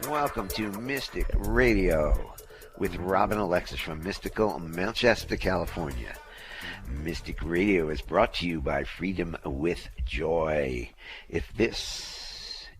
Welcome to Mystic Radio with Robin Alexis from mystical Mount Shasta, California. Mystic Radio is brought to you by Freedom with Joy. If this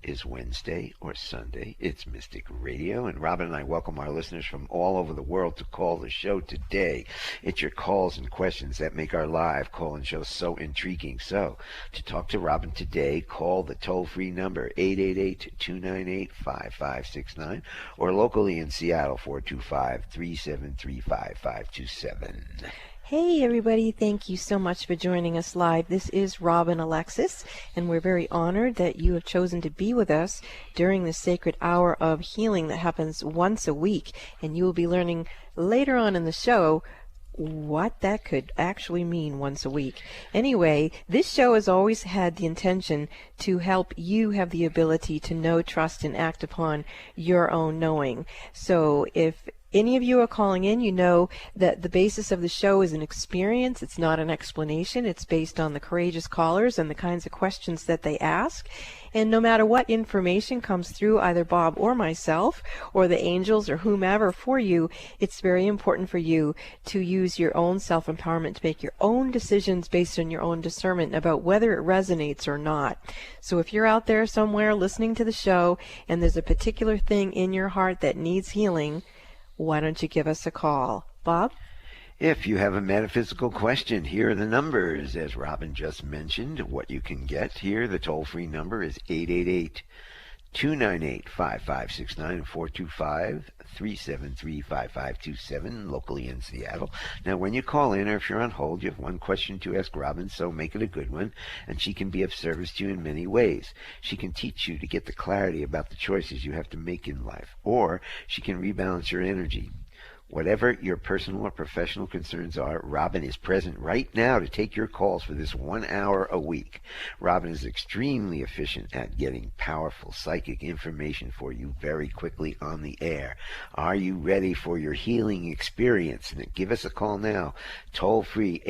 is Wednesday or Sunday, it's Mystic Radio, and Robin and I welcome our listeners from all over the world to call the show today. It's your calls and questions that make our live call-in show so intriguing. So, to talk to Robin today, call the toll-free number 888-298-5569 or locally in Seattle 425-373-5527. Hey everybody, thank you so much for joining us live. This is Robin Alexis, and we're very honored that you have chosen to be with us during this sacred hour of healing that happens once a week. And you will be learning later on in the show what that could actually mean once a week. Anyway, this show has always had the intention to help you have the ability to know, trust, and act upon your own knowing. So if any of you are calling in, you know that the basis of the show is an experience. It's not an explanation. It's based on the courageous callers and the kinds of questions that they ask. And no matter what information comes through, either Bob or myself or the angels or whomever for you, it's very important for you to use your own self-empowerment to make your own decisions based on your own discernment about whether it resonates or not. So if you're out there somewhere listening to the show and there's a particular thing in your heart that needs healing, why don't you give us a call? Bob? If you have a metaphysical question, here are the numbers. As Robin just mentioned, what you can get here, the toll-free number is 888-298-5569, 425-373-5527, locally in Seattle. Now, when you call in, or if you're on hold, you have one question to ask Robin, so make it a good one, and she can be of service to you in many ways. She can teach you to get the clarity about the choices you have to make in life, or she can rebalance your energy. Whatever your personal or professional concerns are, Robin is present right now to take your calls for this 1 hour a week. Robin is extremely efficient at getting powerful psychic information for you very quickly on the air. Are you ready for your healing experience? Give us a call now. Toll free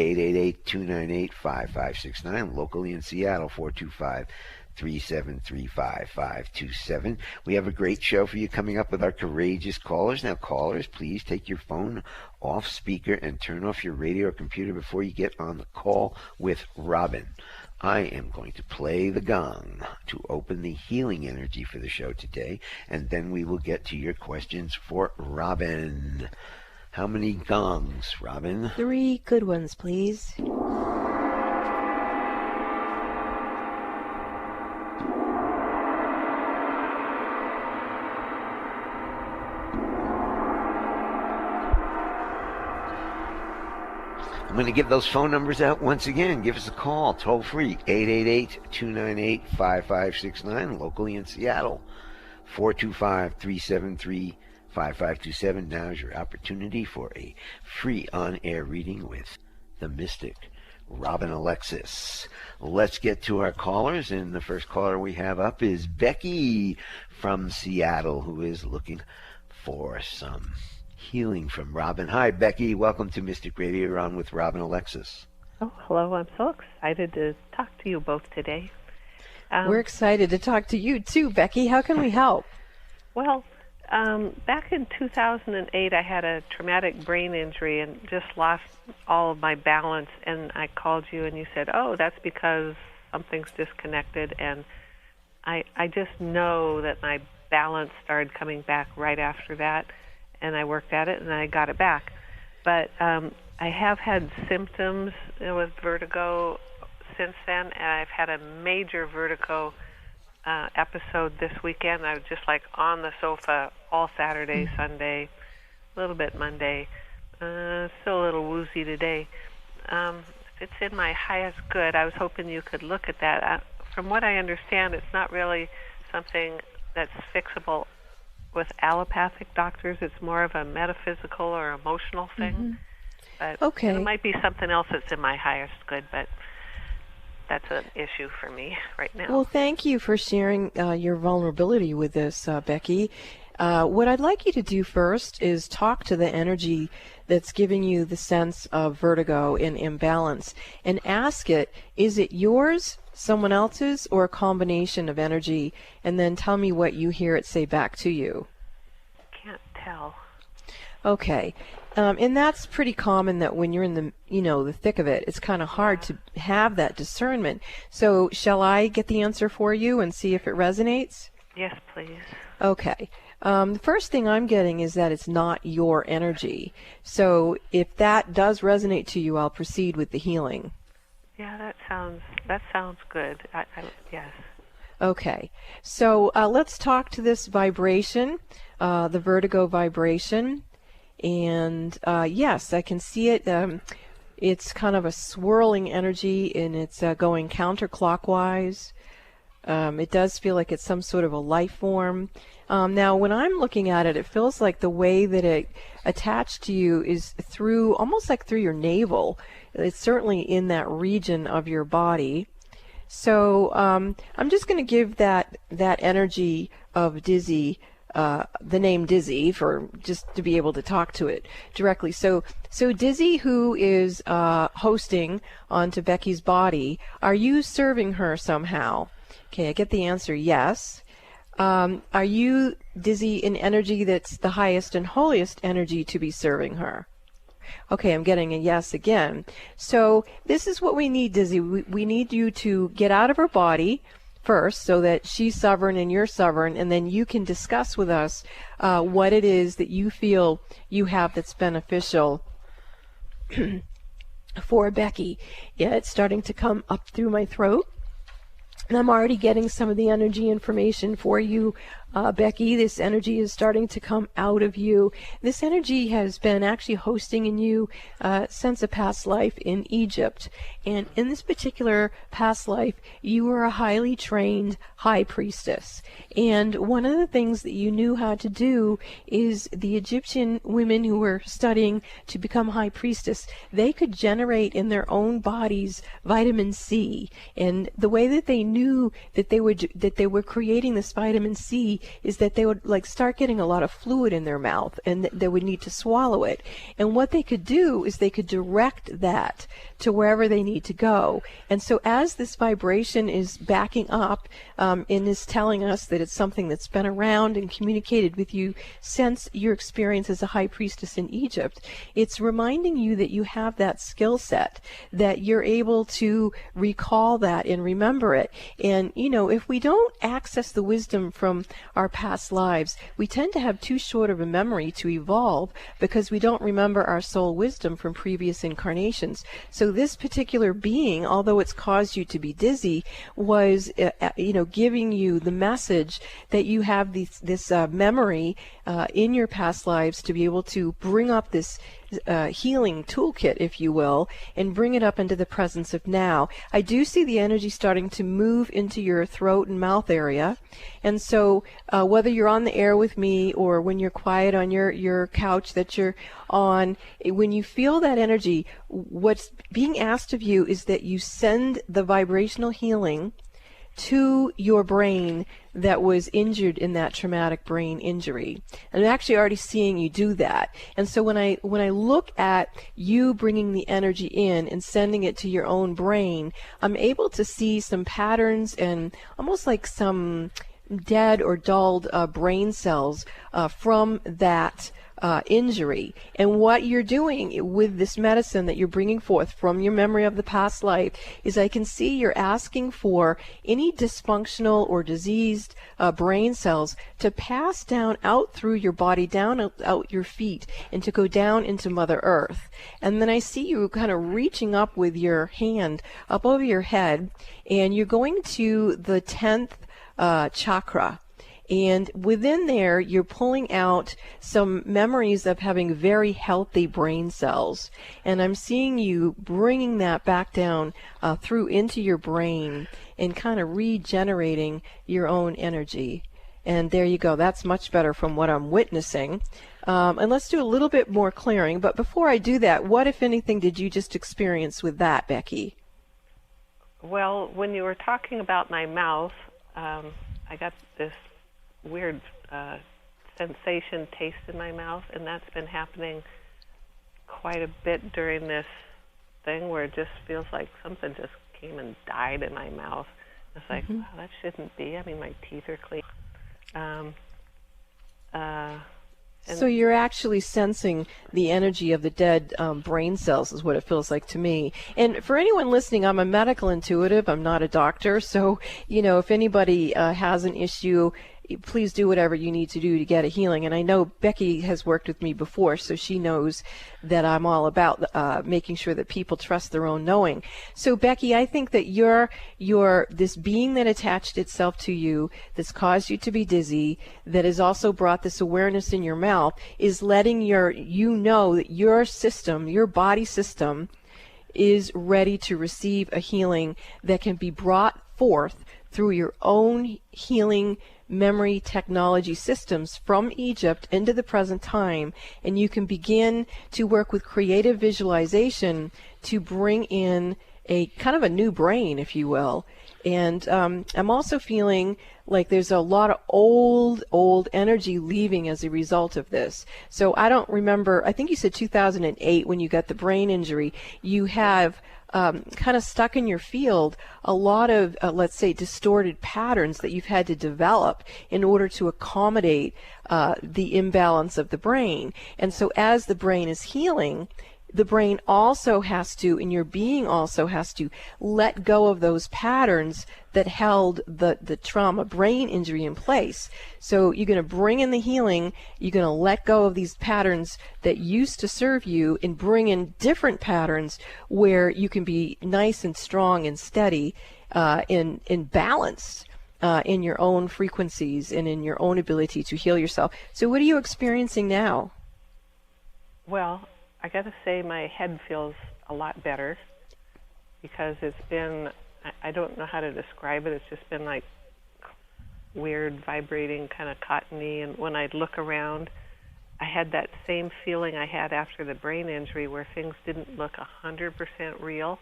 888-298-5569, locally in Seattle 425-373-5527. We have a great show for you coming up with our courageous callers. Now, callers, please take your phone off speaker and turn off your radio or computer before you get on the call with Robin. I am going to play the gong to open the healing energy for the show today, and then we will get to your questions for Robin. How many gongs, Robin? 3 good ones, please. I'm going to give those phone numbers out once again. Give us a call, toll free, 888-298-5569, locally in Seattle, 425-373-5527. Now's your opportunity for a free on-air reading with the mystic, Robin Alexis. Let's get to our callers, and the first caller we have up is Becky from Seattle, who is looking for some healing from Robin. Hi, Becky. Welcome to Mystic Radio. You're on with Robin Alexis. Oh, hello. I'm so excited to talk to you both today. We're excited to talk to you, too, Becky. How can we help? Well, back in 2008, I had a traumatic brain injury and just lost all of my balance, and I called you, and you said, oh, that's because something's disconnected, and I just know that my balance started coming back right after that, and I worked at it, and I got it back. But I have had symptoms with vertigo since then, and I've had a major vertigo episode this weekend. I was just like on the sofa all Saturday, Sunday, a little bit Monday, still a little woozy today. It's in my highest good. I was hoping you could look at that. From what I understand, it's not really something that's fixable with allopathic doctors. It's more of a metaphysical or emotional thing. Mm-hmm. But okay. It might be something else that's in my highest good, but that's an issue for me right now. Well, thank you for sharing your vulnerability with us, Becky. What I'd like you to do first is talk to the energy that's giving you the sense of vertigo and imbalance and ask it, is it yours, someone else's, or a combination of energy? And then tell me what you hear it say back to you. Can't tell. Okay. And that's pretty common, that when you're in the, the thick of it, it's kind of hard to have that discernment. So shall I get the answer for you and see if it resonates? Yes, please. Okay. The first thing I'm getting is that it's not your energy. So if that does resonate to you, I'll proceed with the healing. Yeah, that sounds good. Yes. Okay. So let's talk to this vibration, the vertigo vibration. And yes, I can see it. It's kind of a swirling energy, and it's going counterclockwise. It does feel like it's some sort of a life form. Now, when I'm looking at it, it feels like the way that it attached to you is almost like through your navel. It's certainly in that region of your body. So I'm just going to give that energy of Dizzy the name Dizzy, for just to be able to talk to it directly. So Dizzy, who is hosting onto Becky's body, are you serving her somehow? Okay, I get the answer yes. Are you, Dizzy, in energy that's the highest and holiest energy to be serving her? Okay, I'm getting a yes again. So this is what we need, Dizzy. We need you to get out of her body first, so that she's sovereign and you're sovereign, and then you can discuss with us what it is that you feel you have that's beneficial for Becky. Yeah, it's starting to come up through my throat, and I'm already getting some of the energy information for you, Becky. This energy is starting to come out of you. This energy has been actually hosting in you since a past life in Egypt. And in this particular past life, you were a highly trained high priestess. And one of the things that you knew how to do is the Egyptian women who were studying to become high priestess, they could generate in their own bodies vitamin C. And the way that they knew that they were creating this vitamin C is that they would start getting a lot of fluid in their mouth, and they would need to swallow it. And what they could do is they could direct that to wherever they need to go. And so as this vibration is backing up and is telling us that it's something that's been around and communicated with you since your experience as a high priestess in Egypt, it's reminding you that you have that skill set, that you're able to recall that and remember it. And if we don't access the wisdom from our past lives, we tend to have too short of a memory to evolve, because we don't remember our soul wisdom from previous incarnations. So this particular being, although it's caused you to be dizzy, was giving you the message that you have this memory in your past lives to be able to bring up this healing toolkit, if you will, and bring it up into the presence of now. I do see the energy starting to move into your throat and mouth area. And so whether you're on the air with me or when you're quiet on your couch that you're on, when you feel that energy, what's being asked of you is that you send the vibrational healing to your brain that was injured in that traumatic brain injury. And I'm actually already seeing you do that. And so when I look at you bringing the energy in and sending it to your own brain, I'm able to see some patterns and almost like some dead or dulled brain cells from that injury. And what you're doing with this medicine that you're bringing forth from your memory of the past life is, I can see you're asking for any dysfunctional or diseased brain cells to pass down out through your body, down out your feet, and to go down into Mother Earth. And then I see you kind of reaching up with your hand up over your head, and you're going to the 10th chakra. And within there, you're pulling out some memories of having very healthy brain cells. And I'm seeing you bringing that back down through into your brain and kind of regenerating your own energy. And there you go. That's much better from what I'm witnessing. And let's do a little bit more clearing. But before I do that, what, if anything, did you just experience with that, Becky? Well, when you were talking about my mouth, I got this weird sensation, taste in my mouth, and that's been happening quite a bit during this thing where it just feels like something just came and died in my mouth. It's like, wow, that shouldn't be. I mean, my teeth are clean. So you're actually sensing the energy of the dead brain cells is what it feels like to me. And for anyone listening, I'm a medical intuitive. I'm not a doctor. So, if anybody has an issue, please do whatever you need to do to get a healing. And I know Becky has worked with me before, so she knows that I'm all about making sure that people trust their own knowing. So Becky, I think that you're this being that attached itself to you, that's caused you to be dizzy, that has also brought this awareness in your mouth, is letting you know that your system, your body system, is ready to receive a healing that can be brought forth through your own healing memory technology systems from Egypt into the present time, and you can begin to work with creative visualization to bring in a kind of a new brain, if you will. And I'm also feeling like there's a lot of old energy leaving as a result of this. So I don't remember, I think you said 2008 when you got the brain injury, you have kind of stuck in your field a lot of, let's say, distorted patterns that you've had to develop in order to accommodate the imbalance of the brain. And so as the brain is healing, the brain also has to, and your being also has to, let go of those patterns that held the trauma brain injury in place. So you're going to bring in the healing, you're going to let go of these patterns that used to serve you and bring in different patterns where you can be nice and strong and steady in balance in your own frequencies and in your own ability to heal yourself. So what are you experiencing now? Well, I got to say my head feels a lot better because it's been, I don't know how to describe it, it's just been like weird, vibrating, kind of cottony, and when I'd look around, I had that same feeling I had after the brain injury where things didn't look 100% real,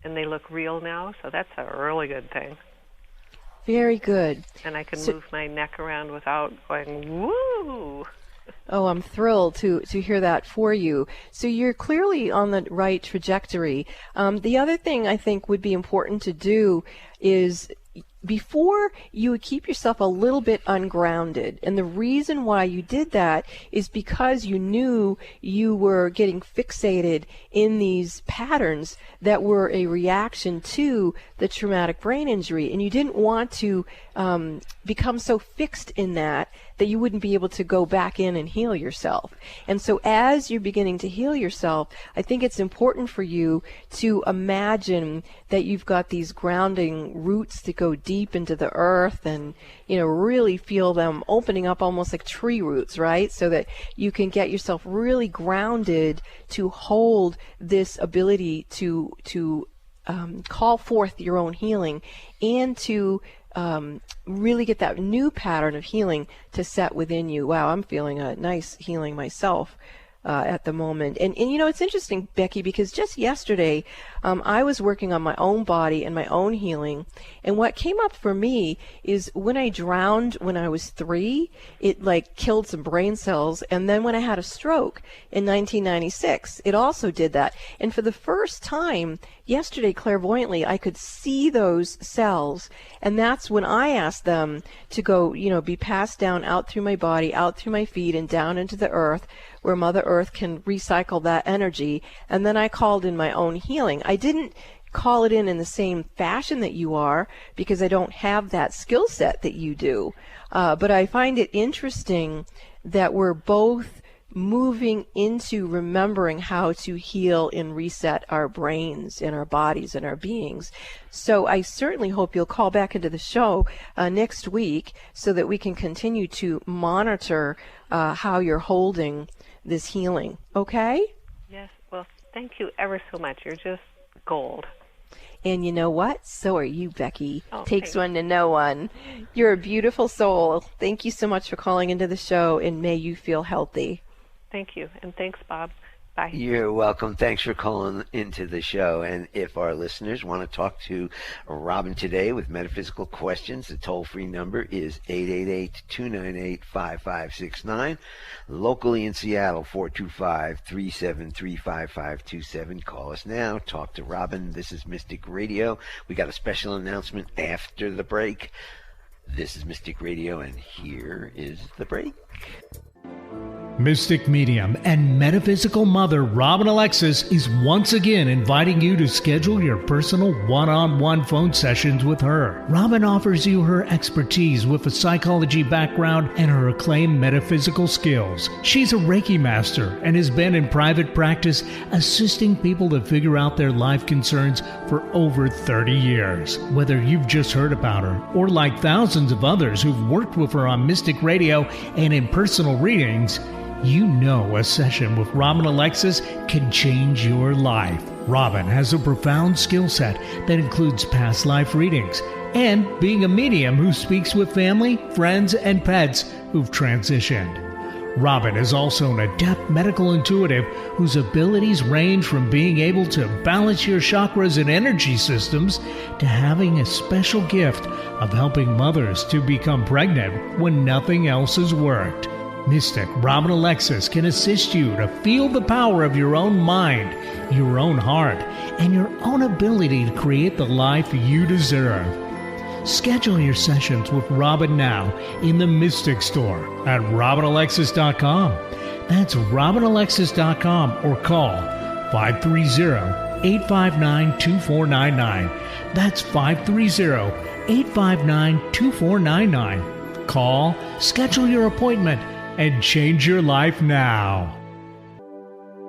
and they look real now, so that's a really good thing. Very good. And I can move my neck around without going, woo! Oh, I'm thrilled to hear that for you. So you're clearly on the right trajectory. The other thing I think would be important to do is before you would keep yourself a little bit ungrounded. And the reason why you did that is because you knew you were getting fixated in these patterns that were a reaction to the traumatic brain injury. And you didn't want to become so fixed in that you wouldn't be able to go back in and heal yourself. And so as you're beginning to heal yourself, I think it's important for you to imagine that you've got these grounding roots that go deep into the earth and, really feel them opening up almost like tree roots, right? So that you can get yourself really grounded to hold this ability to call forth your own healing and to really get that new pattern of healing to set within you. Wow, I'm feeling a nice healing myself at the moment. And it's interesting, Becky, because just yesterday I was working on my own body and my own healing. And what came up for me is when I drowned when I was 3, it killed some brain cells. And then when I had a stroke in 1996, it also did that. And for the first time yesterday, clairvoyantly, I could see those cells. And that's when I asked them to go, be passed down out through my body, out through my feet, and down into the earth, where Mother Earth can recycle that energy. And then I called in my own healing. I didn't call it in the same fashion that you are because I don't have that skill set that you do. But I find it interesting that we're both moving into remembering how to heal and reset our brains and our bodies and our beings. So I certainly hope you'll call back into the show next week so that we can continue to monitor how you're holding this healing. Okay? Yes. Well, thank you ever so much. You're just gold. And you know what? So are you, Becky. Oh, Takes thanks. one to know one. You're a beautiful soul. Thank you so much for calling into the show, and may you feel healthy. Thank you. And thanks, Bob. Bye. You're welcome. Thanks for calling into the show. And if our listeners want to talk to Robin today with metaphysical questions, the toll-free number is 888-298-5569. Locally in Seattle, 425-373-5527. Call us now. Talk to Robin. This is Mystic Radio. We got a special announcement after the break. This is Mystic Radio, and here is the break. Mystic medium and metaphysical mother Robin Alexis is once again inviting you to schedule your personal one-on-one phone sessions with her. Robin offers you her expertise with a psychology background and her acclaimed metaphysical skills. She's a Reiki master and has been in private practice assisting people to figure out their life concerns for over 30 years. Whether you've just heard about her or like thousands of others who've worked with her on Mystic Radio and in personal readings, you know a session with Robin Alexis can change your life. Robin has a profound skill set that includes past life readings and being a medium who speaks with family, friends, and pets who've transitioned. Robin is also an adept medical intuitive whose abilities range from being able to balance your chakras and energy systems to having a special gift of helping mothers to become pregnant when nothing else has worked. Mystic Robin Alexis can assist you to feel the power of your own mind, your own heart, and your own ability to create the life you deserve. Schedule your sessions with Robin now in the Mystic Store at RobinAlexis.com. That's RobinAlexis.com or call 530-859-2499. That's 530-859-2499. Call, schedule your appointment, and change your life now.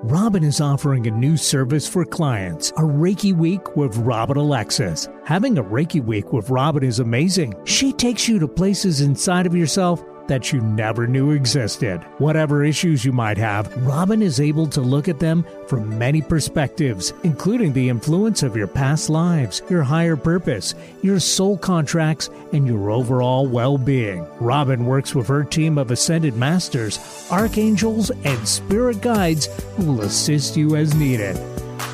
Robin is offering a new service for clients, a Reiki Week with Robin Alexis. Having a Reiki Week with Robin is amazing. She takes you to places inside of yourself that you never knew existed. Whatever issues you might have, Robin is able to look at them from many perspectives, including the influence of your past lives, your higher purpose, your soul contracts, and your overall well-being. Robin works with her team of ascended masters, archangels, and spirit guides who will assist you as needed.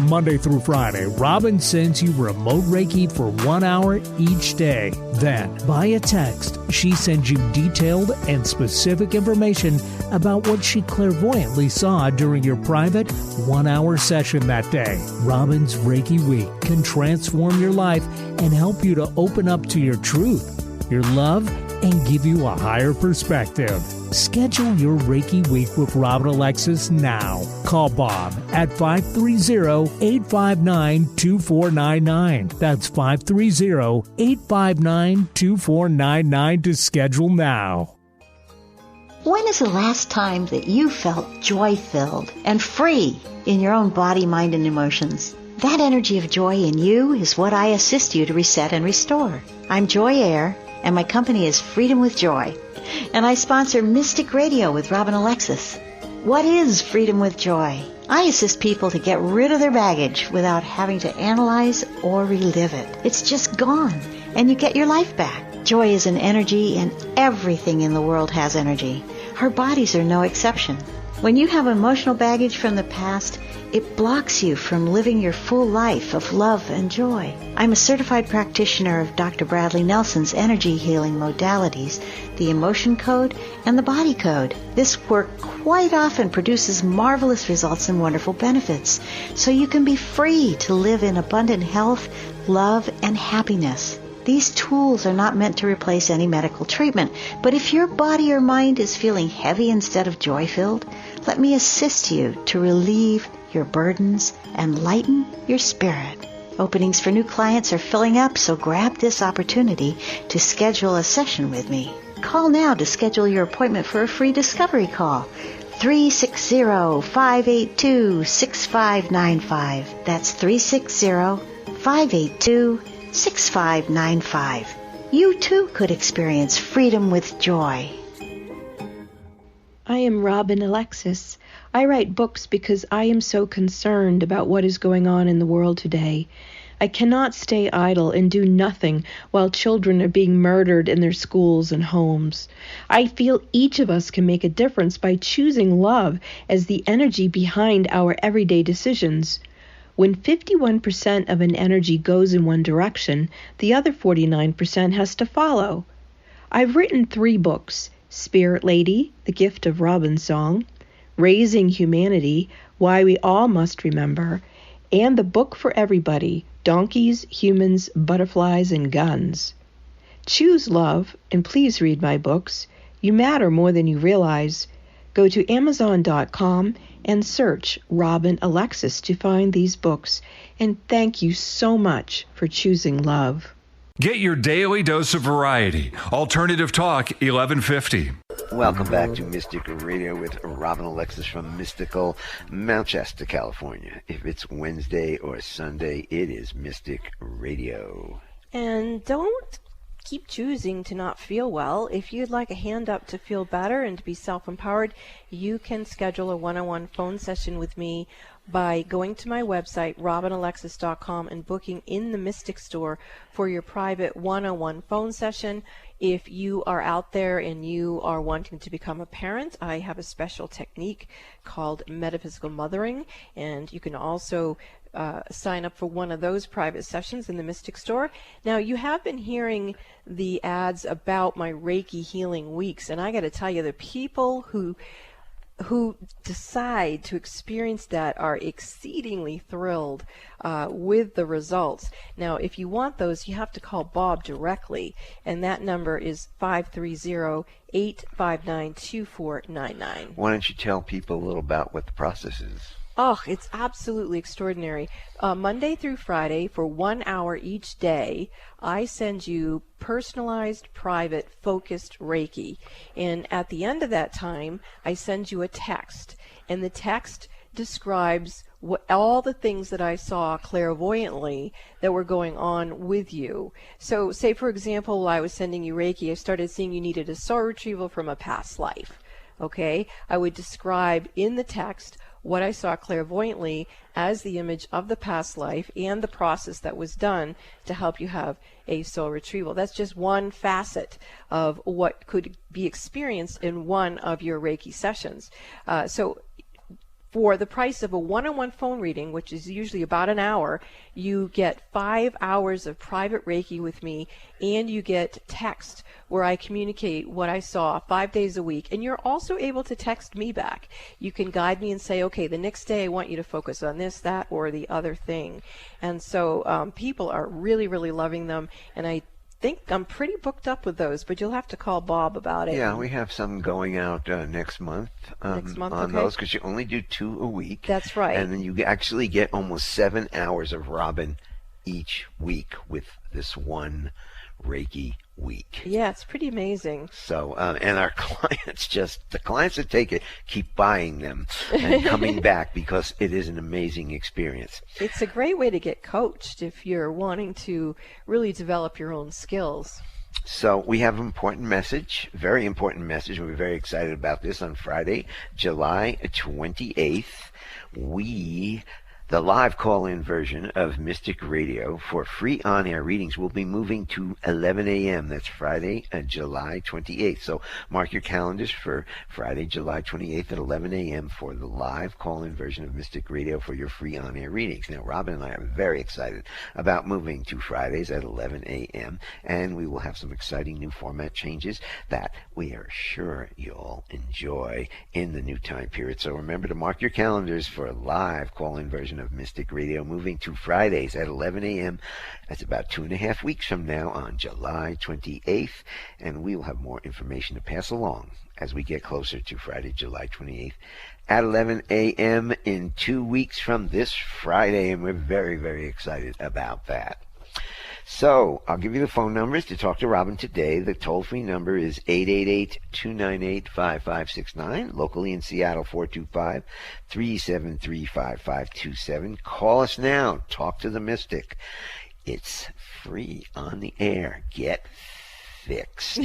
Monday through Friday, Robin sends you remote Reiki for 1 hour each day. Then, via text, she sends you detailed and specific information about what she clairvoyantly saw during your private 1 hour session that day. Robin's Reiki Week can transform your life and help you to open up to your truth, your love, and give you a higher perspective. Schedule your Reiki Week with Robin Alexis now. Call Bob at 530-859-2499. That's 530-859-2499 to schedule now. When is the last time that you felt joy-filled and free in your own body, mind, and emotions? That energy of joy in you is what I assist you to reset and restore. I'm Joy Air, and my company is Freedom with Joy. And I sponsor Mystic Radio with Robin Alexis. What is Freedom with Joy? I assist people to get rid of their baggage without having to analyze or relive it. It's just gone, and you get your life back. Joy is an energy, and everything in the world has energy. Our bodies are no exception. When you have emotional baggage from the past, it blocks you from living your full life of love and joy. I'm a certified practitioner of Dr. Bradley Nelson's energy healing modalities, the emotion code and the body code. This work quite often produces marvelous results and wonderful benefits, so you can be free to live in abundant health, love, and happiness. These tools are not meant to replace any medical treatment, but if your body or mind is feeling heavy instead of joy-filled, let me assist you to relieve your burdens and lighten your spirit. Openings for new clients are filling up, so grab this opportunity to schedule a session with me. Call now to schedule your appointment for a free discovery call. 360-582-6595. That's 360-582-6595. You too could experience freedom with joy. I am Robin Alexis. I write books because I am so concerned about what is going on in the world today. I cannot stay idle and do nothing while children are being murdered in their schools and homes. I feel each of us can make a difference by choosing love as the energy behind our everyday decisions. When 51% of an energy goes in one direction, the other 49% has to follow. I've written 3 books: Spirit Lady, The Gift of Robin Song, Raising Humanity, Why We All Must Remember, and the book for everybody, Donkeys, Humans, Butterflies, and Guns. Choose love, and please read my books. You matter more than you realize. Go to Amazon.com and search Robin Alexis to find these books. And thank you so much for choosing love. Get your daily dose of variety. Alternative Talk, 1150. Welcome back to Mystic Radio with Robin Alexis from mystical Mount Shasta, California. If it's Wednesday or Sunday, it is Mystic Radio. And don't keep choosing to not feel well. If you'd like a hand up to feel better and to be self-empowered, you can schedule a one-on-one phone session with me by going to my website, robinalexis.com, and booking in the Mystic Store for your private one-on-one phone session. If you are out there and you are wanting to become a parent, I have a special technique called metaphysical mothering, and you can also sign up for one of those private sessions in the Mystic Store. Now, you have been hearing the ads about my Reiki healing weeks, and I got to tell you, the people who decide to experience that are exceedingly thrilled with the results. Now, if you want those, you have to call Bob directly, and that number is 530-859-2499. Why don't you tell people a little about what the process is? Oh, it's absolutely extraordinary. Monday through Friday, for 1 hour each day, I send you personalized, private, focused Reiki. And at the end of that time, I send you a text. And the text describes all the things that I saw clairvoyantly that were going on with you. So, say, for example, while I was sending you Reiki, I started seeing you needed a soul retrieval from a past life. Okay? I would describe in the text what I saw clairvoyantly as the image of the past life and the process that was done to help you have a soul retrieval. That's just one facet of what could be experienced in one of your Reiki sessions. So for the price of a one-on-one phone reading, which is usually about an hour, you get 5 hours of private Reiki with me, and you get text where I communicate what I saw 5 days a week. And you're also able to text me back. You can guide me and say, okay, the next day I want you to focus on this, that, or the other thing. And so people are really, really loving them, and I think I'm pretty booked up with those, but you'll have to call Bob about it. Yeah, we have some going out next month, next month on okay. those, because you only do 2 a week. That's right. And then you actually get almost 7 hours of Robin each week with this one Reiki week. Yeah, it's pretty amazing. So, and our clients the clients that take it keep buying them and coming back because it is an amazing experience. It's a great way to get coached if you're wanting to really develop your own skills. So we have an important message, very important message. We're very excited about this. On Friday, July 28th, the live call-in version of Mystic Radio for free on-air readings will be moving to 11 a.m. That's Friday, July 28th. So mark your calendars for Friday, July 28th at 11 a.m. for the live call-in version of Mystic Radio for your free on-air readings. Now, Robin and I are very excited about moving to Fridays at 11 a.m., and we will have some exciting new format changes that we are sure you'll enjoy in the new time period. So remember to mark your calendars for a live call-in version of Mystic Radio moving to Fridays at 11 a.m. That's about 2.5 weeks from now on July 28th, and we will have more information to pass along as we get closer to Friday, July 28th at 11 a.m. in 2 weeks from this Friday, and we're very, very excited about that. So I'll give you the phone numbers to talk to Robin today. The toll-free number is 888-298-5569. Locally in Seattle, 425-373-5527. Call us now. Talk to the Mystic. It's free on the air. Get fixed.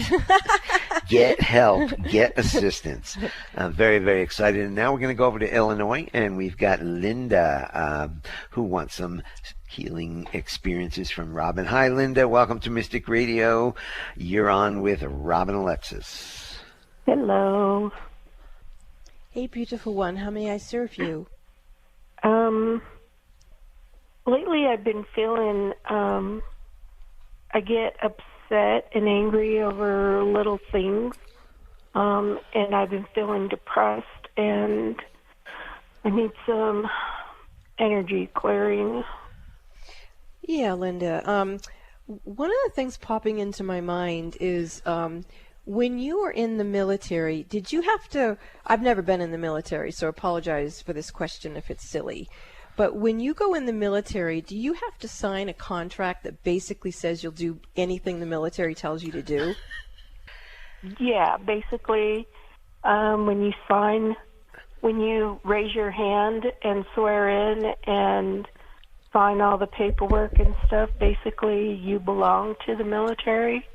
Get help. Get assistance. I'm very, very excited. And now we're going to go over to Illinois, and we've got Linda who wants some healing experiences from Robin. Hi, Linda. Welcome to Mystic Radio. You're on with Robin Alexis. Hello. Hey, beautiful one. How may I serve you? Lately I've been feeling, I get upset and angry over little things, and I've been feeling depressed, and I need some energy clearing. Yeah, Linda. One of the things popping into my mind is when you were in the military, did you have to, I've never been in the military, so apologize for this question if it's silly, but when you go in the military, do you have to sign a contract that basically says you'll do anything the military tells you to do? Yeah, basically, when you raise your hand and swear in and sign all the paperwork and stuff, basically you belong to the military.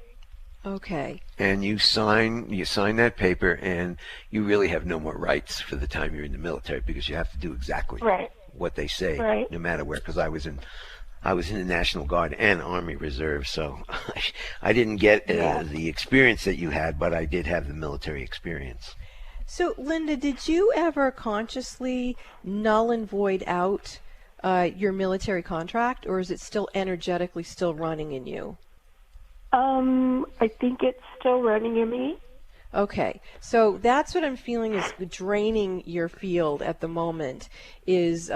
Okay. And you sign that paper, and you really have no more rights for the time you're in the military, because you have to do exactly what they say, no matter where. Because I was in the National Guard and Army Reserve, so I didn't get the experience that you had, but I did have the military experience. So, Linda, did you ever consciously null and void out your military contract, or is it still energetically still running in you? I think it's still running in me. Okay, so that's what I'm feeling is draining your field at the moment, is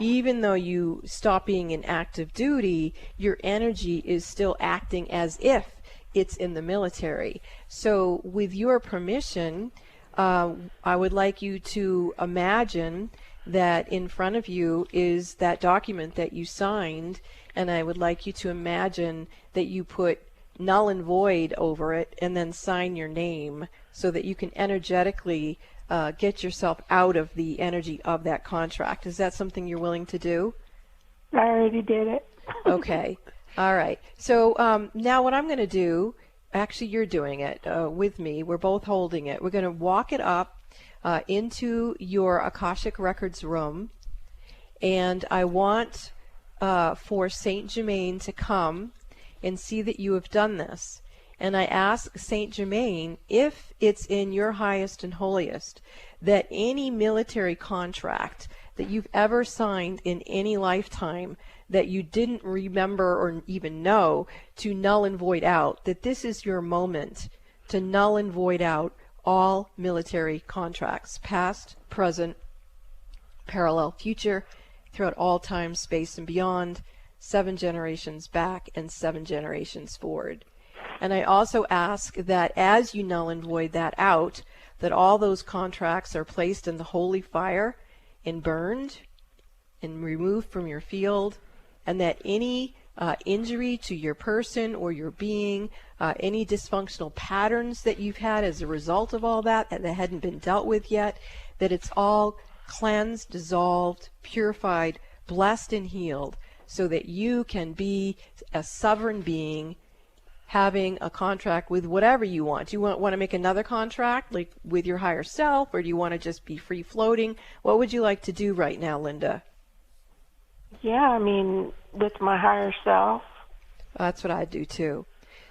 even though you stop being in active duty, your energy is still acting as if it's in the military. So with your permission, I would like you to imagine that in front of you is that document that you signed, and I would like you to imagine that you put null and void over it and then sign your name so that you can energetically get yourself out of the energy of that contract. Is that something you're willing to do? I already did it. Okay. All right. So now what I'm going to do, actually you're doing it with me. We're both holding it. We're going to walk it up into your Akashic Records room, and I want for Saint Germain to come and see that you have done this. And I ask Saint Germain, if it's in your highest and holiest, that any military contract that you've ever signed in any lifetime that you didn't remember or even know, to null and void out, that this is your moment to null and void out all military contracts, past, present, parallel, future, throughout all time, space, and beyond, 7 generations back and 7 generations forward. And I also ask that as you null and void that out, that all those contracts are placed in the holy fire and burned and removed from your field, and that any injury to your person or your being, any dysfunctional patterns that you've had as a result of all that hadn't been dealt with yet, that it's all cleansed, dissolved, purified, blessed, and healed, so that you can be a sovereign being having a contract with whatever you want. Do you want to make another contract, like with your higher self, or do you want to just be free floating? What would you like to do right now, Linda? Yeah, I mean, with my higher self. That's what I do too.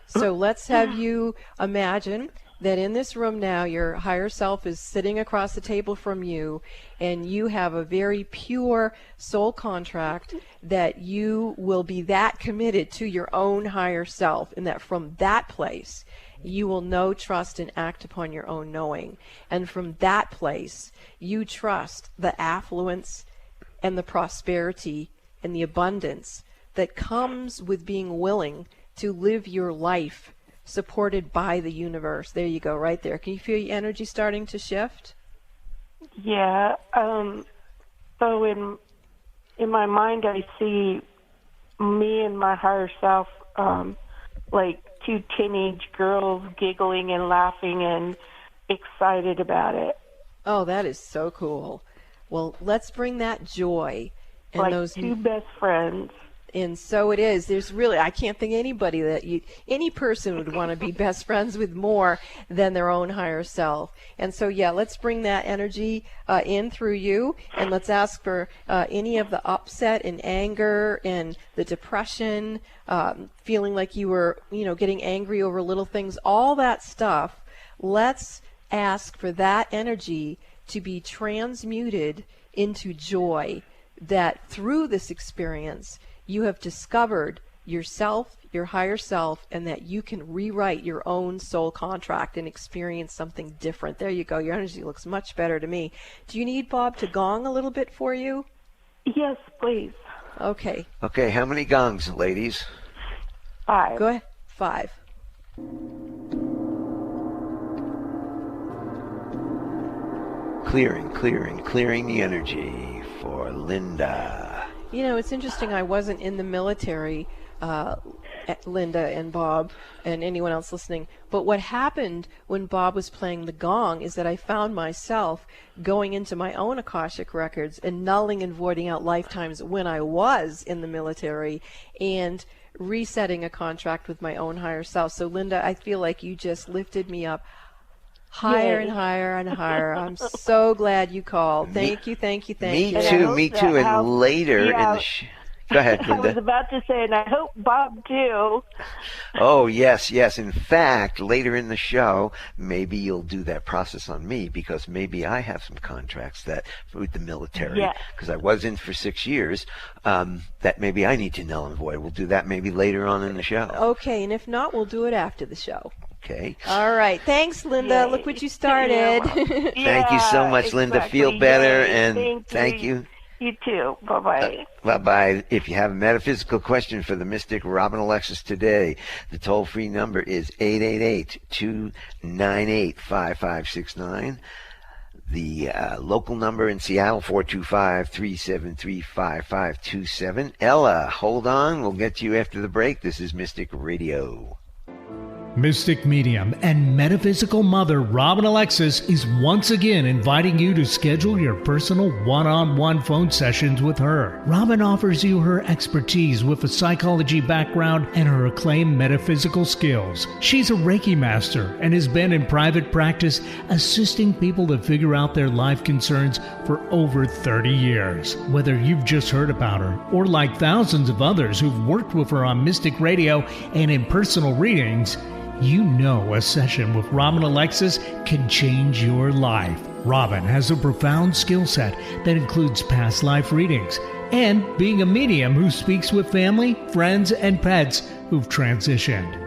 So let's have you imagine that in this room now, your higher self is sitting across the table from you, and you have a very pure soul contract that you will be that committed to your own higher self, and that from that place you will know, trust, and act upon your own knowing. And from that place you trust the affluence and the prosperity and the abundance that comes with being willing to live your life supported by the universe. There you go, right there. Can you feel your energy starting to shift? Yeah. So in my mind, I see me and my higher self like 2 teenage girls giggling and laughing and excited about it. Oh, that is so cool. Well, let's bring that joy and like those 2 best friends. And so it is. There's really, I can't think anybody that any person would want to be best friends with more than their own higher self. And so, yeah, let's bring that energy in through you, and let's ask for any of the upset and anger and the depression, feeling like you were, getting angry over little things, all that stuff. Let's ask for that energy to be transmuted into joy, that through this experience you have discovered yourself, your higher self, and that you can rewrite your own soul contract and experience something different. There you go. Your energy looks much better to me. Do you need Bob to gong a little bit for you? Yes, please. Okay. Okay, how many gongs, ladies? 5. Go ahead. 5. Clearing the energy for Linda. It's interesting. I wasn't in the military, Linda and Bob and anyone else listening, but what happened when Bob was playing the gong is that I found myself going into my own Akashic records and nulling and voiding out lifetimes when I was in the military and resetting a contract with my own higher self. So Linda, I feel like you just lifted me up higher and higher and higher. I'm so glad you called. Thank you. Me too. And later in the go ahead, Linda. I was about to say, and I hope Bob too. Oh, yes. In fact, later in the show, maybe you'll do that process on me, because maybe I have some contracts that with the military, because I was in for 6 years, that maybe I need to null and void. We'll do that maybe later on in the show. Okay, and if not, we'll do it after the show. Okay. All right. Thanks, Linda. Look what you started. Thank you so much, Linda. Feel better, and thank you. You too. Bye-bye. Bye-bye. If you have a metaphysical question for the mystic Robin Alexis today, the toll-free number is 888-298-5569. The local number in Seattle, 425-373-5527. Ella, hold on. We'll get to you after the break. This is Mystic Radio. Mystic medium and metaphysical mother Robin Alexis is once again inviting you to schedule your personal one-on-one phone sessions with her. Robin offers you her expertise with a psychology background and her acclaimed metaphysical skills. She's a Reiki master and has been in private practice assisting people to figure out their life concerns for over 30 years. Whether you've just heard about her or like thousands of others who've worked with her on Mystic Radio and in personal readings, you know a session with Robin Alexis can change your life. Robin has a profound skill set that includes past life readings and being a medium who speaks with family, friends, and pets who've transitioned.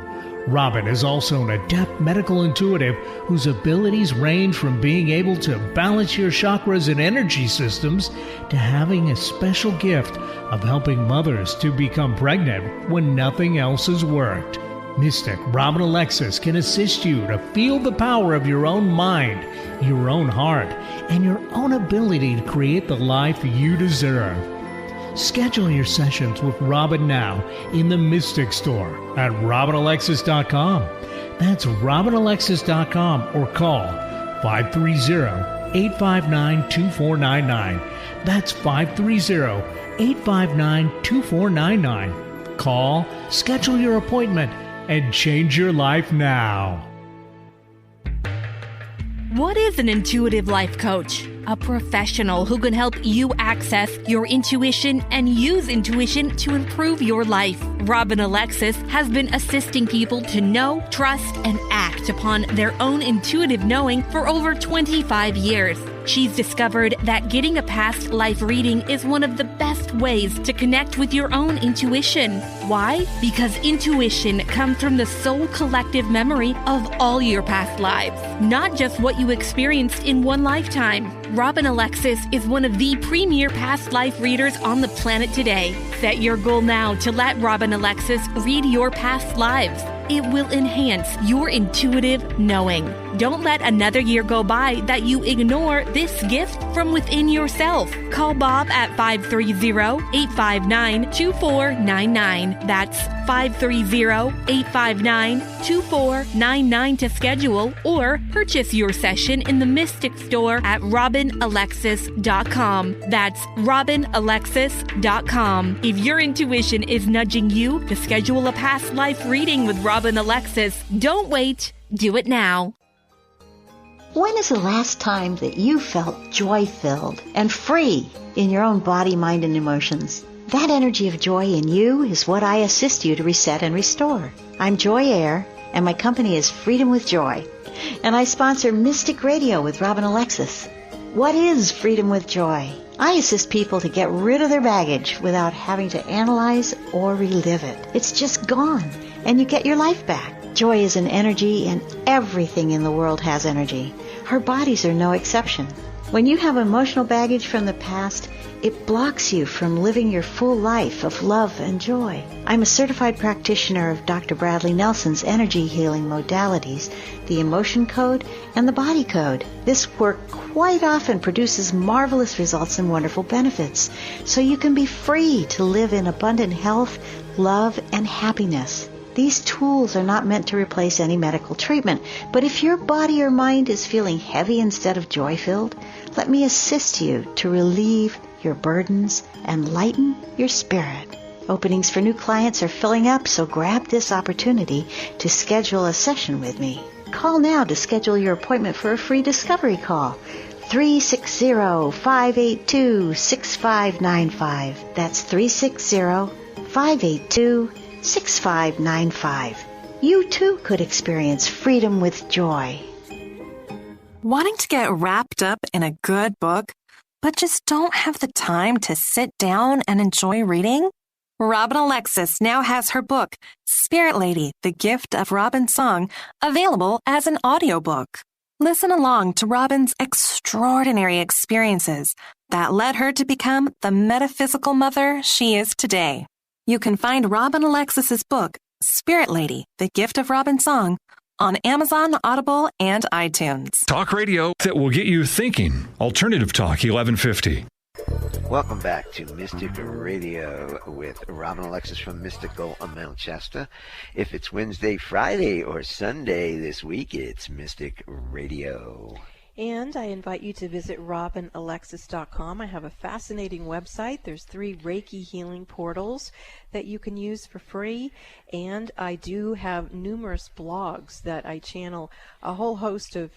Robin is also an adept medical intuitive whose abilities range from being able to balance your chakras and energy systems to having a special gift of helping mothers to become pregnant when nothing else has worked. Mystic Robin Alexis can assist you to feel the power of your own mind, your own heart, and your own ability to create the life you deserve. Schedule your sessions with Robin now in the Mystic Store at RobinAlexis.com. That's RobinAlexis.com, or call 530-859-2499. That's 530-859-2499. Call, schedule your appointment, and change your life now. What is an intuitive life coach? A professional who can help you access your intuition and use intuition to improve your life. Robin Alexis has been assisting people to know, trust, and act upon their own intuitive knowing for over 25 years. She's discovered that getting a past life reading is one of the best ways to connect with your own intuition. Why? Because intuition comes from the soul collective memory of all your past lives, not just what you experienced in one lifetime. Robin Alexis is one of the premier past life readers on the planet today. Set your goal now to let Robin Alexis read your past lives. It will enhance your intuitive knowing. Don't let another year go by that you ignore this gift from within yourself. Call Bob at 530-859-2499. That's 530-859-2499 to schedule or purchase your session in the Mystic Store at RobinAlexis.com. That's RobinAlexis.com. If your intuition is nudging you to schedule a past life reading with Robin Alexis, don't wait. Do it now. When is the last time that you felt joy-filled and free in your own body, mind, and emotions? That energy of joy in you is what I assist you to reset and restore. I'm Joy Air, and my company is Freedom with Joy, and I sponsor Mystic Radio with Robin Alexis. What is Freedom with Joy? I assist people to get rid of their baggage without having to analyze or relive it. It's just gone, and you get your life back. Joy is an energy, and everything in the world has energy. Our bodies are no exception. When you have emotional baggage from the past, it blocks you from living your full life of love and joy. I'm a certified practitioner of Dr. Bradley Nelson's energy healing modalities, the emotion code and the body code. This work quite often produces marvelous results and wonderful benefits, so you can be free to live in abundant health, love, and happiness. These tools are not meant to replace any medical treatment, but if your body or mind is feeling heavy instead of joy-filled, let me assist you to relieve your burdens and lighten your spirit. Openings for new clients are filling up, so grab this opportunity to schedule a session with me. Call now to schedule your appointment for a free discovery call. 360-582-6595. That's 360-582-6595. You too could experience freedom with joy. Wanting to get wrapped up in a good book, but just don't have the time to sit down and enjoy reading? Robin Alexis now has her book, Spirit Lady, The Gift of Robin's Song, available as an audiobook. Listen along to Robin's extraordinary experiences that led her to become the metaphysical mother she is today. You can find Robin Alexis's book, Spirit Lady, The Gift of Robin's Song, on Amazon, Audible, and iTunes. Talk radio that will get you thinking. Alternative Talk 1150. Welcome back to Mystic Radio with Robin Alexis from Mystical Mount Shasta. If it's Wednesday, Friday, or Sunday this week, it's Mystic Radio. And I invite you to visit RobinAlexis.com. I have a fascinating website. There's 3 Reiki healing portals that you can use for free. And I do have numerous blogs that I channel a whole host of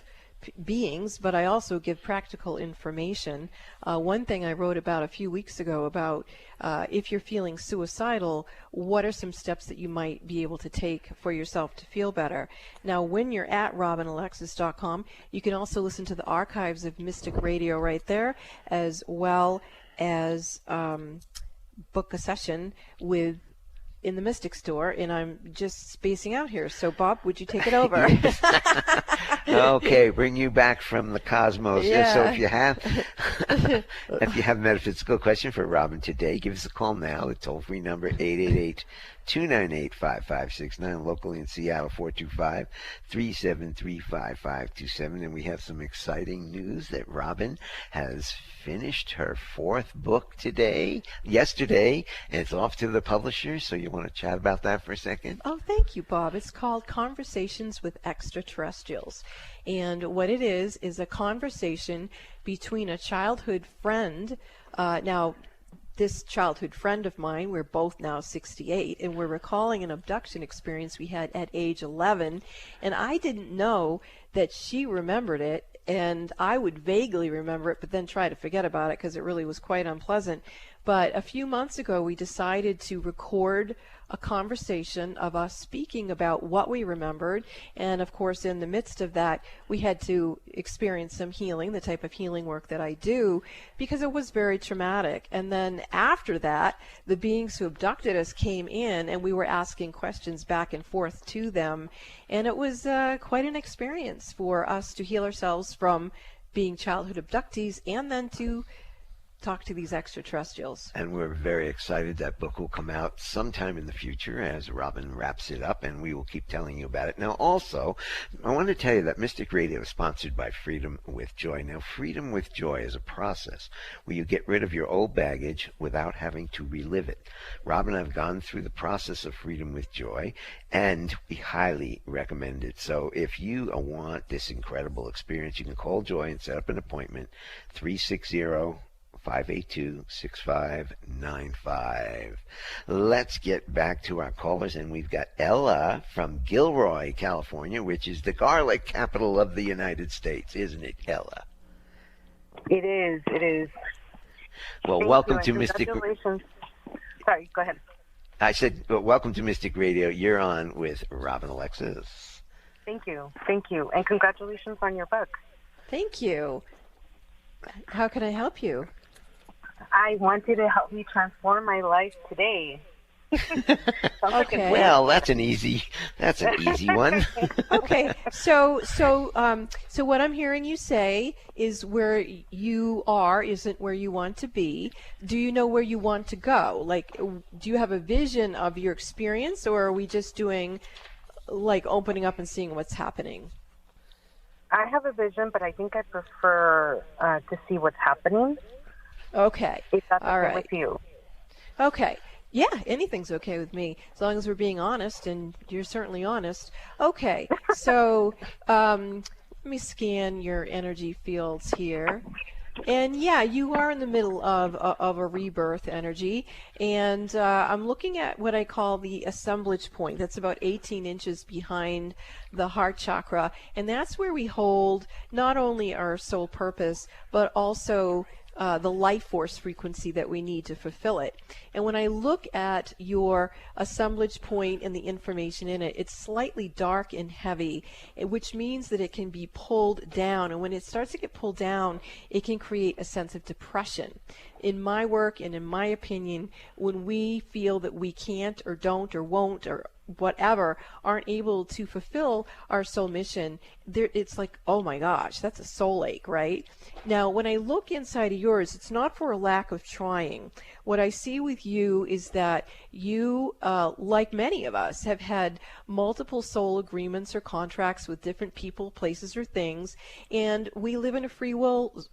beings, but I also give practical information. One thing I wrote about a few weeks ago about if you're feeling suicidal, what are some steps that you might be able to take for yourself to feel better? Now, when you're at RobinAlexis.com, you can also listen to the archives of Mystic Radio right there, as well as book a session with in the Mystic Store, and I'm just spacing out here. So, Bob, would you take it over? Okay, bring you back from the cosmos. Yeah. So if you have a metaphysical question for Robin today, give us a call now. The toll-free number 888-298-5569, locally in Seattle 425-373-5527. And we have some exciting news that Robin has finished her 4th book yesterday, and it's off to the publisher. So you want to chat about that for a second? Oh, thank you, Bob. It's called Conversations with Extraterrestrials. And what it is a conversation between a childhood friend. Now, this childhood friend of mine, we're both now 68, and we're recalling an abduction experience we had at age 11. And I didn't know that she remembered it, and I would vaguely remember it, but then try to forget about it because it really was quite unpleasant. But a few months ago, we decided to record a conversation of us speaking about what we remembered. And of course, in the midst of that, we had to experience some healing, the type of healing work that I do, because it was very traumatic. And then after that, the beings who abducted us came in, and we were asking questions back and forth to them. And it was quite an experience for us to heal ourselves from being childhood abductees, and then to talk to these extraterrestrials. And we're very excited. That book will come out sometime in the future as Robin wraps it up, and we will keep telling you about it. Now, also, I want to tell you that Mystic Radio is sponsored by Freedom with Joy. Now, Freedom with Joy is a process where you get rid of your old baggage without having to relive it. Robin and I have gone through the process of Freedom with Joy, and we highly recommend it. So if you want this incredible experience, you can call Joy and set up an appointment, 360-582-6595. Let's get back to our callers, and we've got Ella from Gilroy, California, which is the garlic capital of the United States, isn't it, Ella? It is. It is. Well, Thank welcome you, to Mystic. Congratulations. Sorry, go ahead. I said, well, welcome to Mystic Radio. You're on with Robin Alexis. Thank you. Thank you. And congratulations on your book. Thank you. How can I help you? I want you to help me transform my life today. Okay. Well, that's an easy one. Okay. So what I'm hearing you say is where you are isn't where you want to be. Do you know where you want to go? Like, do you have a vision of your experience, or are we just doing like opening up and seeing what's happening? I have a vision, but I think I prefer to see what's happening. Okay. If that's all okay right with you. Okay. Yeah, anything's okay with me, as long as we're being honest, and you're certainly honest. Okay, so let me scan your energy fields here. And yeah, you are in the middle of a rebirth energy, and I'm looking at what I call the assemblage point. That's about 18 inches behind the heart chakra, and that's where we hold not only our soul purpose, but also the life force frequency that we need to fulfill it. And when I look at your assemblage point and the information in it, it's slightly dark and heavy, which means that it can be pulled down. And when it starts to get pulled down, it can create a sense of depression. In my work and in my opinion, when we feel that we can't or don't or won't or whatever, aren't able to fulfill our soul mission, it's like, oh my gosh, that's a soul ache, right? Now, when I look inside of yours, it's not for a lack of trying. What I see with you is that you, like many of us, have had multiple soul agreements or contracts with different people, places, or things, and we live in a free will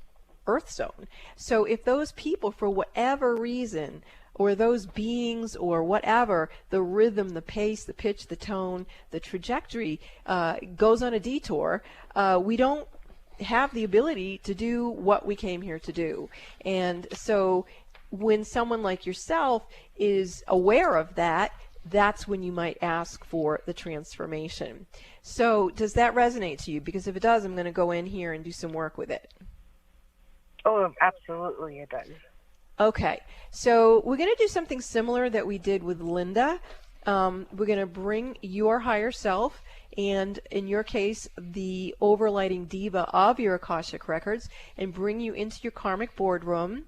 Earth zone. So if those people, for whatever reason, or those beings or whatever, the rhythm, the pace, the pitch, the tone, the trajectory goes on a detour, we don't have the ability to do what we came here to do. And so when someone like yourself is aware of that, that's when you might ask for the transformation. So does that resonate to you? Because if it does, I'm going to go in here and do some work with it. Oh, absolutely it does. Okay, so we're going to do something similar that we did with Linda. We're going to bring your higher self, and in your case, the overlighting diva of your Akashic records, and bring you into your karmic boardroom.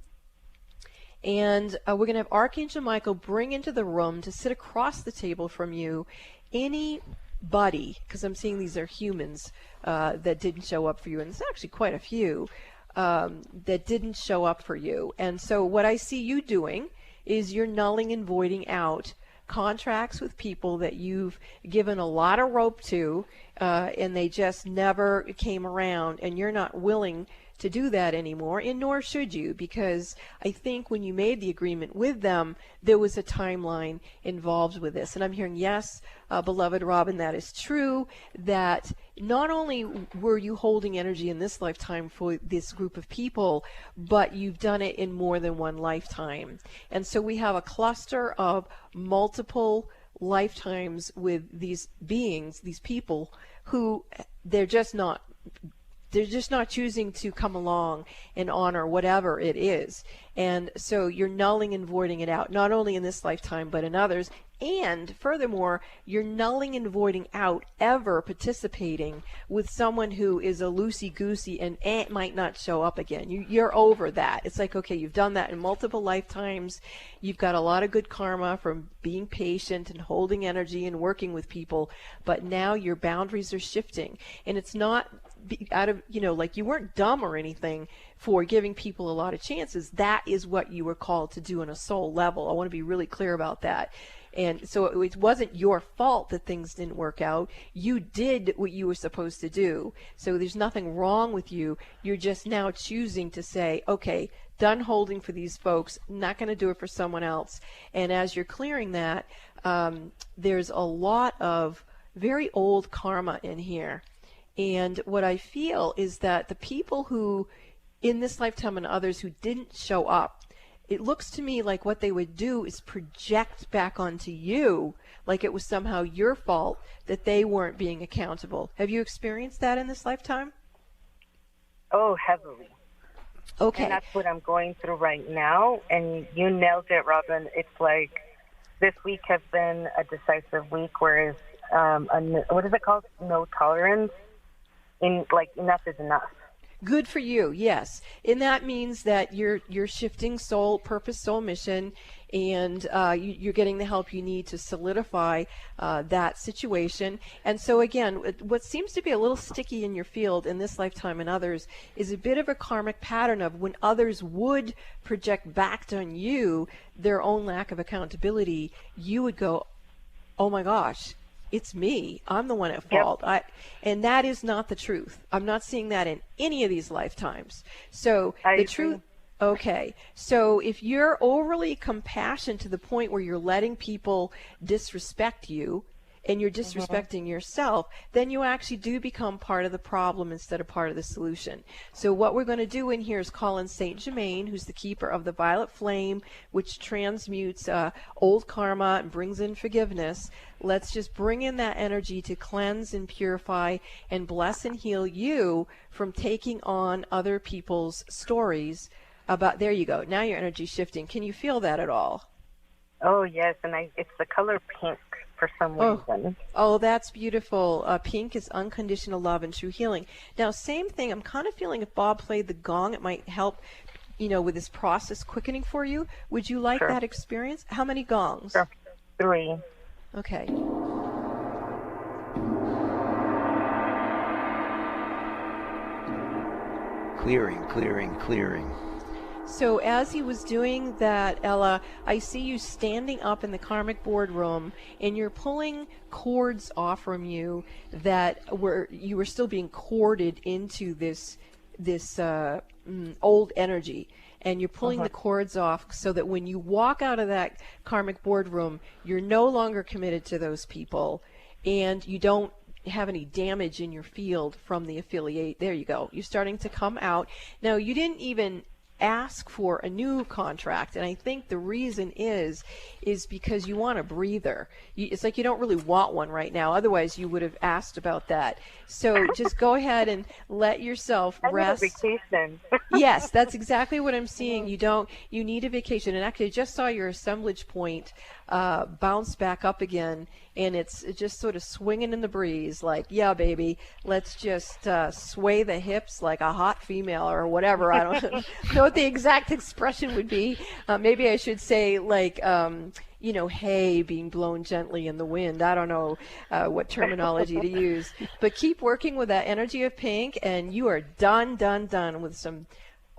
And we're going to have Archangel Michael bring into the room to sit across the table from you anybody, because I'm seeing these are humans that didn't show up for you, and it's actually quite a few. That didn't show up for you. And so what I see you doing is you're nulling and voiding out contracts with people that you've given a lot of rope to, and they just never came around, and you're not willing to do that anymore, and nor should you, because I think when you made the agreement with them, there was a timeline involved with this. And I'm hearing, yes, beloved Robin, that is true, that not only were you holding energy in this lifetime for this group of people, but you've done it in more than one lifetime. And so we have a cluster of multiple lifetimes with these beings, these people, who they're just not choosing to come along and honor whatever it is. And so you're nulling and voiding it out, not only in this lifetime, but in others. And furthermore, you're nulling and voiding out ever participating with someone who is a loosey-goosey and might not show up again. You're over that. It's like, okay, you've done that in multiple lifetimes. You've got a lot of good karma from being patient and holding energy and working with people. But now your boundaries are shifting. And it's not like you weren't dumb or anything for giving people a lot of chances. That is what you were called to do on a soul level. I want to be really clear about that. And so it wasn't your fault that things didn't work out. You did what you were supposed to do. So there's nothing wrong with you. You're just now choosing to say, okay, done holding for these folks, not going to do it for someone else. And as you're clearing that, there's a lot of very old karma in here. And what I feel is that the people who, in this lifetime and others who didn't show up, it looks to me like what they would do is project back onto you like it was somehow your fault that they weren't being accountable. Have you experienced that in this lifetime? Oh, heavily. Okay. And that's what I'm going through right now. And you nailed it, Robin. It's like this week has been a decisive week, whereas, what is it called? No tolerance. Enough is enough. Good for you, yes. And that means that you're shifting soul purpose, soul mission, and you're getting the help you need to solidify that situation. And so again, what seems to be a little sticky in your field in this lifetime and others is a bit of a karmic pattern of when others would project back on you their own lack of accountability, you would go, oh my gosh, it's me. I'm the one at fault. Yep. And that is not the truth. I'm not seeing that in any of these lifetimes. So the truth. Okay. So if you're overly compassionate to the point where you're letting people disrespect you and you're disrespecting yourself, then you actually do become part of the problem instead of part of the solution. So what we're going to do in here is call in Saint Germain, who's the keeper of the violet flame, which transmutes old karma and brings in forgiveness. Let's just bring in that energy to cleanse and purify and bless and heal you from taking on other people's stories about, there you go. Now your energy's shifting. Can you feel that at all? Oh, yes. And it's the color pink for some reason. Oh, that's beautiful. Pink is unconditional love and true healing. Now, same thing. I'm kind of feeling if Bob played the gong, it might help, with this process quickening for you. Would you like that experience? How many gongs? Sure. 3. Okay. Clearing. So as he was doing that, Ella, I see you standing up in the karmic boardroom, and you're pulling cords off from you that you were still being corded into this old energy. And you're pulling the cords off so that when you walk out of that karmic boardroom, you're no longer committed to those people, and you don't have any damage in your field from the affiliate. There you go. You're starting to come out. Now, you didn't even ask for a new contract, and I think the reason is because you want a breather. It's like you don't really want one right now, otherwise you would have asked about that. So just go ahead and let yourself rest. I need a vacation. Yes, that's exactly what I'm seeing. You need a vacation. And actually I just saw your assemblage point bounce back up again, and it's just sort of swinging in the breeze like, yeah, baby, let's just sway the hips like a hot female or whatever. I don't know what the exact expression would be. Maybe I should say like, hay being blown gently in the wind. I don't know what terminology to use. But keep working with that energy of pink, and you are done with some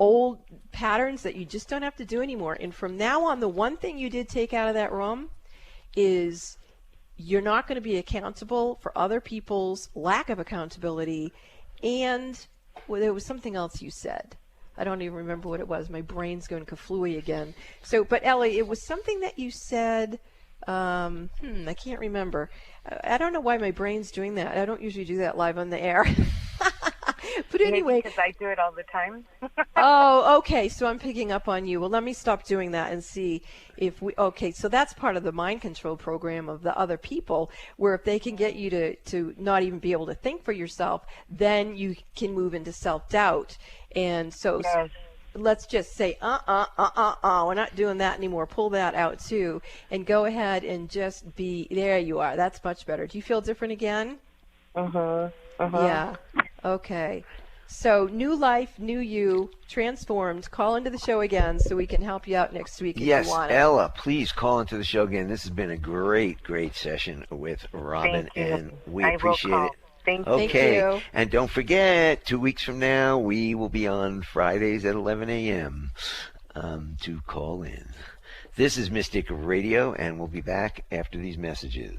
old patterns that you just don't have to do anymore. And from now on, the one thing you did take out of that room is you're not going to be accountable for other people's lack of accountability. And there was something else you said. I don't even remember what it was. My brain's going kaflooey again. So, but Ellie, it was something that you said. I can't remember. I don't know why my brain's doing that. I don't usually do that live on the air. But anyway, because I do it all the time. Oh, okay. So I'm picking up on you. Well, let me stop doing that and see if we. Okay, so that's part of the mind control program of the other people, where if they can get you to not even be able to think for yourself, then you can move into self-doubt. And so. Yes. Let's just say, we're not doing that anymore. Pull that out too, and go ahead and just be. There you are. That's much better. Do you feel different again? Yeah. Okay. So new life, new you, transformed. Call into the show again so we can help you out next week if you want. Yes, Ella, please call into the show again. This has been a great session with Robin, and we appreciate it. Thank you. Okay. Thank you. And don't forget, 2 weeks from now, we will be on Fridays at 11 a.m. To call in. This is Mystic Radio, and we'll be back after these messages.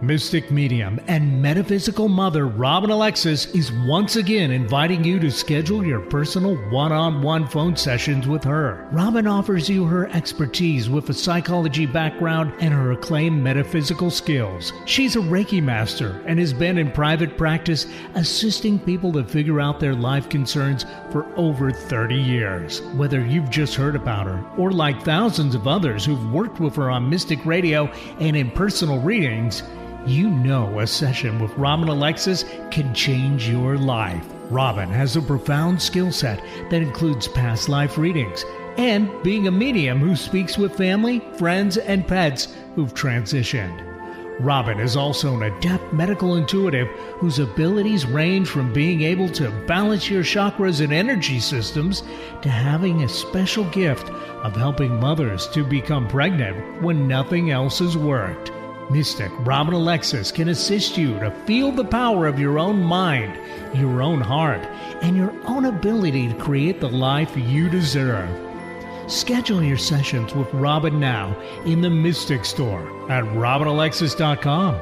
Mystic medium and metaphysical mother Robin Alexis is once again inviting you to schedule your personal one-on-one phone sessions with her. Robin offers you her expertise with a psychology background and her acclaimed metaphysical skills. She's a Reiki master and has been in private practice assisting people to figure out their life concerns for over 30 years. Whether you've just heard about her or like thousands of others who've worked with her on Mystic Radio and in personal readings, you know a session with Robin Alexis can change your life. Robin has a profound skill set that includes past life readings and being a medium who speaks with family, friends, and pets who've transitioned. Robin is also an adept medical intuitive whose abilities range from being able to balance your chakras and energy systems to having a special gift of helping mothers to become pregnant when nothing else has worked. Mystic Robin Alexis can assist you to feel the power of your own mind, your own heart, and your own ability to create the life you deserve. Schedule your sessions with Robin now in the Mystic Store at RobinAlexis.com.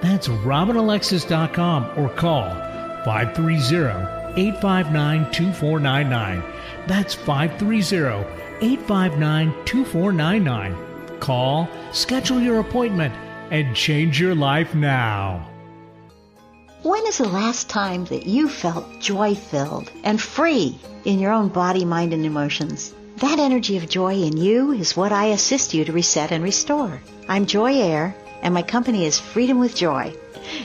That's RobinAlexis.com or call 530-859-2499. That's 530-859-2499. Call, schedule your appointment, and change your life now. When is the last time that you felt joy-filled and free in your own body, mind, and emotions? That energy of joy in you is what I assist you to reset and restore. I'm Joy Air, and my company is Freedom with Joy,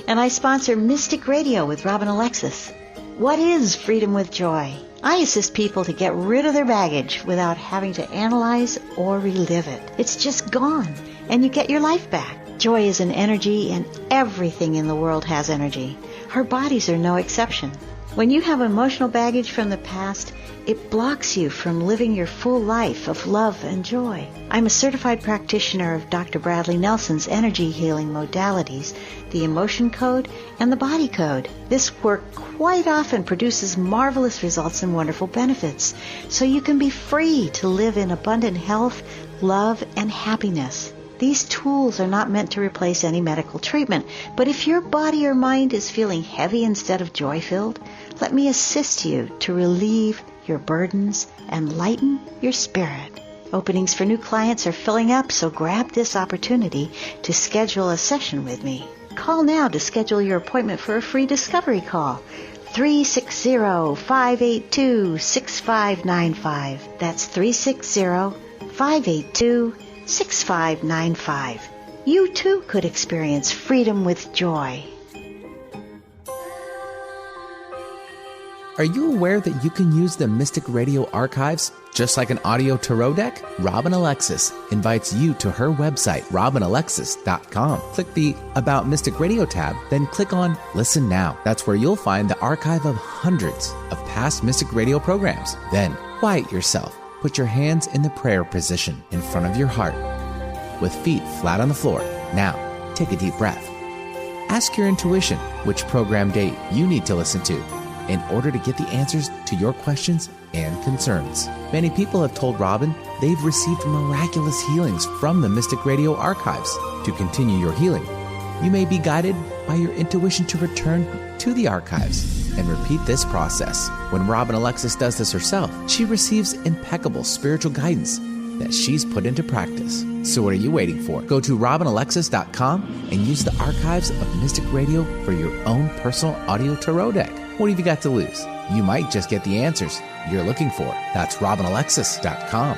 and I sponsor Mystic Radio with Robin Alexis. What is Freedom with Joy? I assist people to get rid of their baggage without having to analyze or relive it. It's just gone, and you get your life back. Joy is an energy, and everything in the world has energy. Our bodies are no exception. When you have emotional baggage from the past, it blocks you from living your full life of love and joy. I'm a certified practitioner of Dr. Bradley Nelson's energy healing modalities, the emotion code, and the body code. This work quite often produces marvelous results and wonderful benefits, so you can be free to live in abundant health, love, and happiness. These tools are not meant to replace any medical treatment, but if your body or mind is feeling heavy instead of joy-filled, let me assist you to relieve your burdens and lighten your spirit. Openings for new clients are filling up, so grab this opportunity to schedule a session with me. Call now to schedule your appointment for a free discovery call. 360-582-6595. That's 360-582-6595. You too could experience freedom with joy. Are you aware that you can use the Mystic Radio archives just like an audio tarot deck? Robin Alexis invites you to her website, RobinAlexis.com. Click the About Mystic Radio tab, then click on Listen Now. That's where you'll find the archive of hundreds of past Mystic Radio programs. Then, quiet yourself. Put your hands in the prayer position in front of your heart, with feet flat on the floor. Now, take a deep breath. Ask your intuition which program date you need to listen to in order to get the answers to your questions and concerns. Many people have told Robin they've received miraculous healings from the Mystic Radio archives. To continue your healing, you may be guided by your intuition to return to the archives and repeat this process. When Robin Alexis does this herself, she receives impeccable spiritual guidance that she's put into practice. So what are you waiting for? Go to RobinAlexis.com and use the archives of Mystic Radio for your own personal audio tarot deck. What have you got to lose? You might just get the answers you're looking for. That's RobinAlexis.com.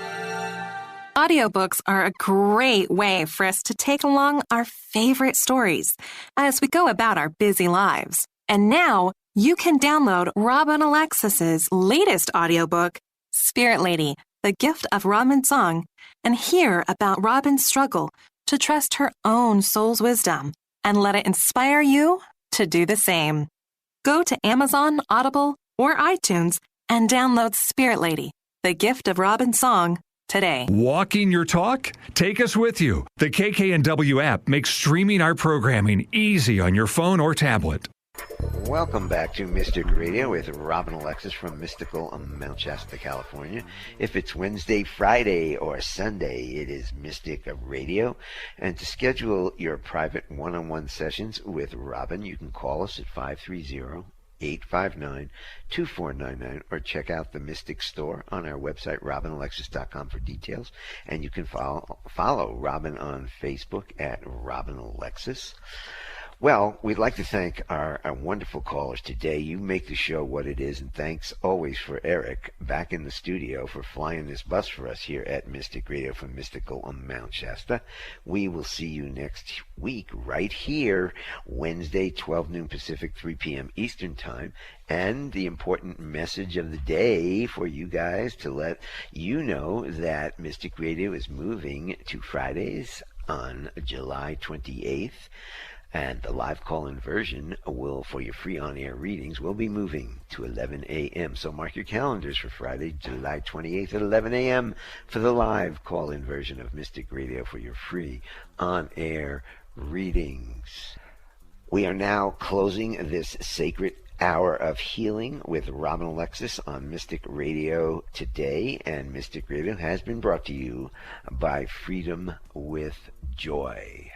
Audiobooks are a great way for us to take along our favorite stories as we go about our busy lives. And now you can download Robin Alexis's latest audiobook, Spirit Lady, The Gift of Robin Song, and hear about Robin's struggle to trust her own soul's wisdom and let it inspire you to do the same. Go to Amazon, Audible, or iTunes and download Spirit Lady, The Gift of Robin Song today. Walking your talk? Take us with you. The KKNW app makes streaming our programming easy on your phone or tablet. Welcome back to Mystic Radio with Robin Alexis from Mystical Mount Shasta, California. If it's Wednesday, Friday, or Sunday, it is Mystic Radio. And to schedule your private one-on-one sessions with Robin, you can call us at 530-859-2499 or check out the Mystic Store on our website, robinalexis.com, for details. And you can follow Robin on Facebook at Robin Alexis. Well, we'd like to thank our wonderful callers today. You make the show what it is, and thanks always for Eric back in the studio for flying this bus for us here at Mystic Radio from Mystical on Mount Shasta. We will see you next week right here, Wednesday, 12 noon Pacific, 3 p.m. Eastern Time. And the important message of the day for you guys to let you know that Mystic Radio is moving to Fridays on July 28th. And the live call-in version for your free on-air readings, will be moving to 11 a.m. So mark your calendars for Friday, July 28th at 11 a.m. for the live call-in version of Mystic Radio for your free on-air readings. We are now closing this sacred hour of healing with Robin Alexis on Mystic Radio today. And Mystic Radio has been brought to you by Freedom with Joy.